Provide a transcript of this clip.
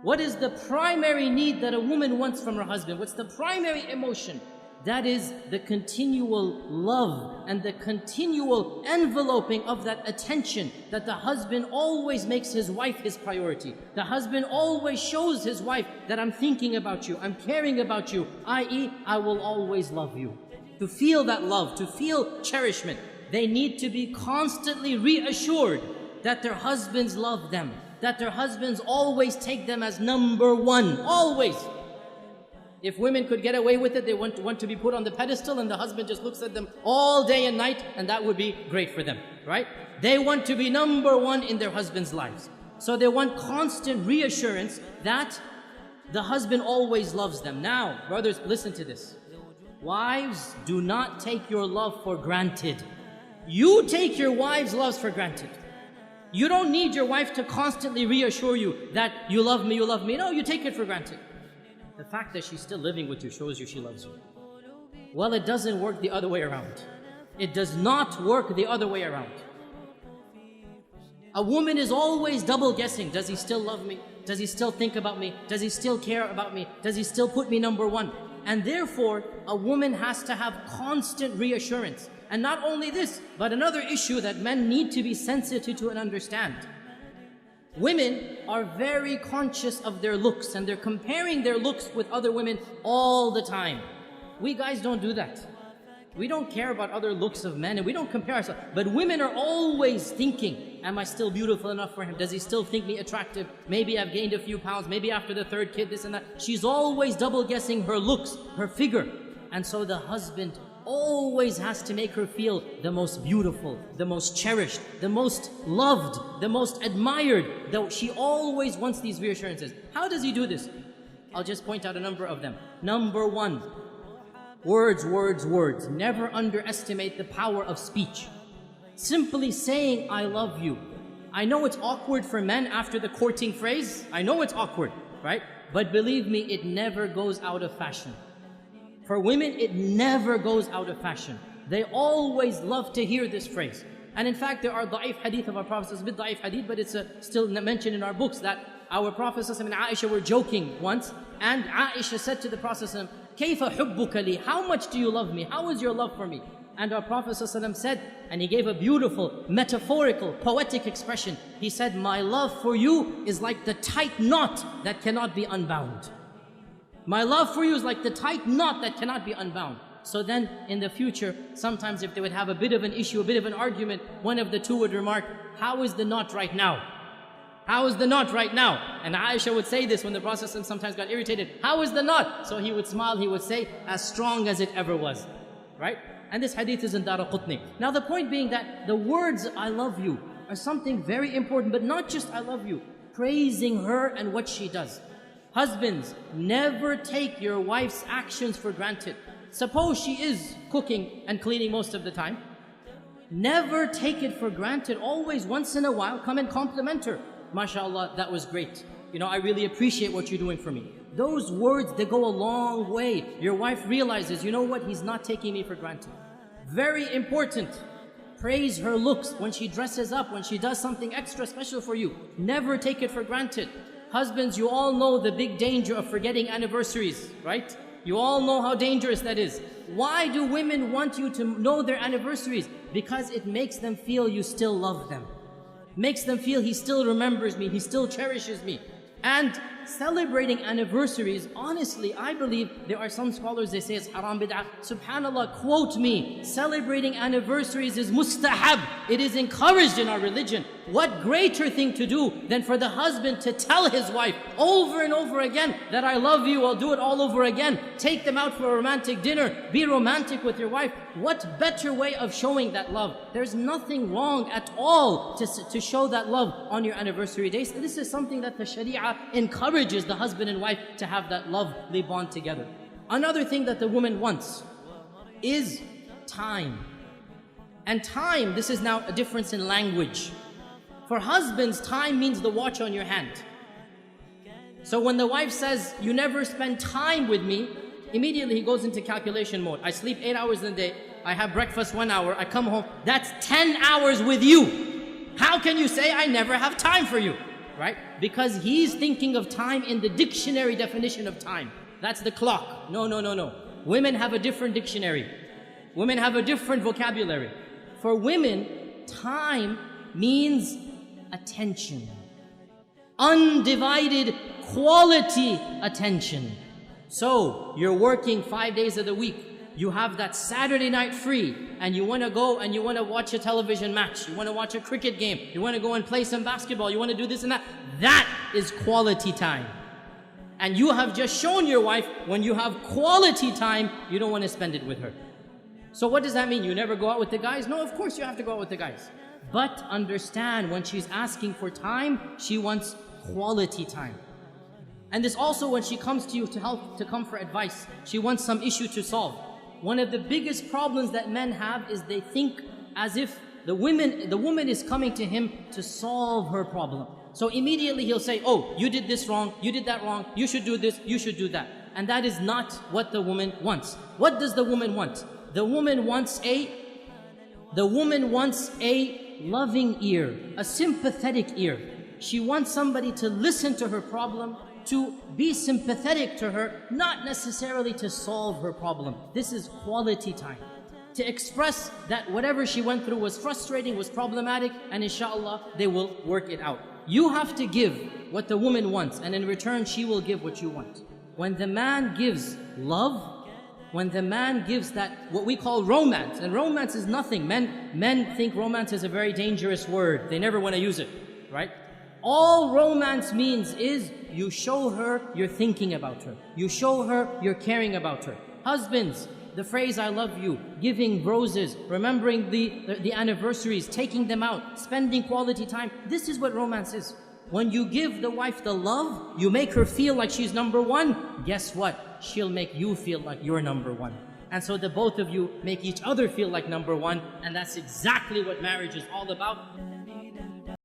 What is the primary need that a woman wants from her husband? What's the primary emotion? That is the continual love and the continual enveloping of that attention, that the husband always makes his wife his priority. The husband always shows his wife that I'm thinking about you, I'm caring about you, i.e., I will always love you. To feel that love, to feel cherishment, they need to be constantly reassured that their husbands love them, that their husbands always take them as number one, always. If women could get away with it, they want to be put on the pedestal and the husband just looks at them all day and night, and that would be great for them, right? They want to be number one in their husband's lives. So they want constant reassurance that the husband always loves them. Now, brothers, listen to this. Wives, do not take your love for granted. You take your wife's love for granted. You don't need your wife to constantly reassure you that you love me, you love me. No, you take it for granted. The fact that she's still living with you shows you she loves you. Well, it doesn't work the other way around. It does not work the other way around. A woman is always double guessing. Does he still love me? Does he still think about me? Does he still care about me? Does he still put me number one? And therefore, a woman has to have constant reassurance. And not only this, but another issue that men need to be sensitive to and understand. Women are very conscious of their looks, and they're comparing their looks with other women all the time. We guys don't do that. We don't care about other looks of men, and we don't compare ourselves. But women are always thinking, am I still beautiful enough for him? Does he still think me attractive? Maybe I've gained a few pounds, maybe after the third kid, this and that. She's always double guessing her looks, her figure. And so the husband always has to make her feel the most beautiful, the most cherished, the most loved, the most admired. Though she always wants these reassurances. How does he do this? I'll just point out a number of them. Number one, words, words, words. Never underestimate the power of speech. Simply saying, I love you. I know it's awkward for men after the courting phrase. I know it's awkward, right? But believe me, it never goes out of fashion. For women, it never goes out of fashion. They always love to hear this phrase. And in fact, there are da'if hadith of our Prophet, it's a bit da'if hadith, but it's still mentioned in our books that our Prophet and Aisha were joking once, and Aisha said to the Prophet, كَيْفَ حُبُّكَ لِي? How much do you love me? How is your love for me? And our Prophet said, and he gave a beautiful, metaphorical, poetic expression. He said, my love for you is like the tight knot that cannot be unbound. My love for you is like the tight knot that cannot be unbound. So then, in the future, sometimes if they would have a bit of an issue, a bit of an argument, one of the two would remark, how is the knot right now? How is the knot right now? And Aisha would say this when the Prophet sometimes got irritated. How is the knot? So he would smile, he would say, as strong as it ever was. Right? And this hadith is in Daraqutni. Now the point being that the words, I love you, are something very important, but not just I love you. Praising her and what she does. Husbands, never take your wife's actions for granted. Suppose she is cooking and cleaning most of the time. Never take it for granted. Always, once in a while, come and compliment her. MashaAllah, that was great. You know, I really appreciate what you're doing for me. Those words, they go a long way. Your wife realizes, you know what, he's not taking me for granted. Very important. Praise her looks when she dresses up, when she does something extra special for you. Never take it for granted. Husbands, you all know the big danger of forgetting anniversaries, right? You all know how dangerous that is. Why do women want you to know their anniversaries? Because it makes them feel you still love them. Makes them feel he still remembers me, he still cherishes me. And celebrating anniversaries, honestly, I believe there are some scholars, they say it's haram bid'ah. Subhanallah, quote me, celebrating anniversaries is mustahab. It is encouraged in our religion. What greater thing to do than for the husband to tell his wife over and over again that I love you, I'll do it all over again. Take them out for a romantic dinner. Be romantic with your wife. What better way of showing that love? There's nothing wrong at all to show that love on your anniversary days. This is something that the Sharia encourages the husband and wife to have that lovely bond together. Another thing that the woman wants is time. And time, this is now a difference in language. For husbands, time means the watch on your hand. So when the wife says, you never spend time with me, immediately he goes into calculation mode. I sleep 8 hours in the day, I have breakfast 1 hour, I come home, that's 10 hours with you. How can you say I never have time for you? right? Because he's thinking of time in the dictionary definition of time. That's the clock. No, no, no, no. Women have a different dictionary. Women have a different vocabulary. For women, time means attention. Undivided quality attention. So, you're working 5 days of the week. You have that Saturday night free, and you want to go and you want to watch a television match. You want to watch a cricket game. You want to go and play some basketball. You want to do this and that. That is quality time. And you have just shown your wife, when you have quality time, you don't want to spend it with her. So what does that mean? You never go out with the guys? No, of course you have to go out with the guys. But understand, when she's asking for time, she wants quality time. And this also, when she comes to you to help, to come for advice, she wants some issue to solve. One of the biggest problems that men have is they think as if the woman is coming to him to solve her problem. So immediately he'll say, oh, you did this wrong, you did that wrong, you should do this, you should do that. And that is not what the woman wants. What does the woman want? The woman wants a loving ear, a sympathetic ear. She wants somebody to listen to her problem, to be sympathetic to her, not necessarily to solve her problem. This is quality time. To express that whatever she went through was frustrating, was problematic, and inshallah, they will work it out. You have to give what the woman wants, and in return, she will give what you want. When the man gives love, when the man gives that, what we call romance, and romance is nothing. Men think romance is a very dangerous word. They never want to use it, right? All romance means is you show her you're thinking about her. You show her you're caring about her. Husbands, the phrase I love you, giving roses, remembering the anniversaries, taking them out, spending quality time. This is what romance is. When you give the wife the love, you make her feel like she's number one. Guess what? She'll make you feel like you're number one. And so the both of you make each other feel like number one. And that's exactly what marriage is all about.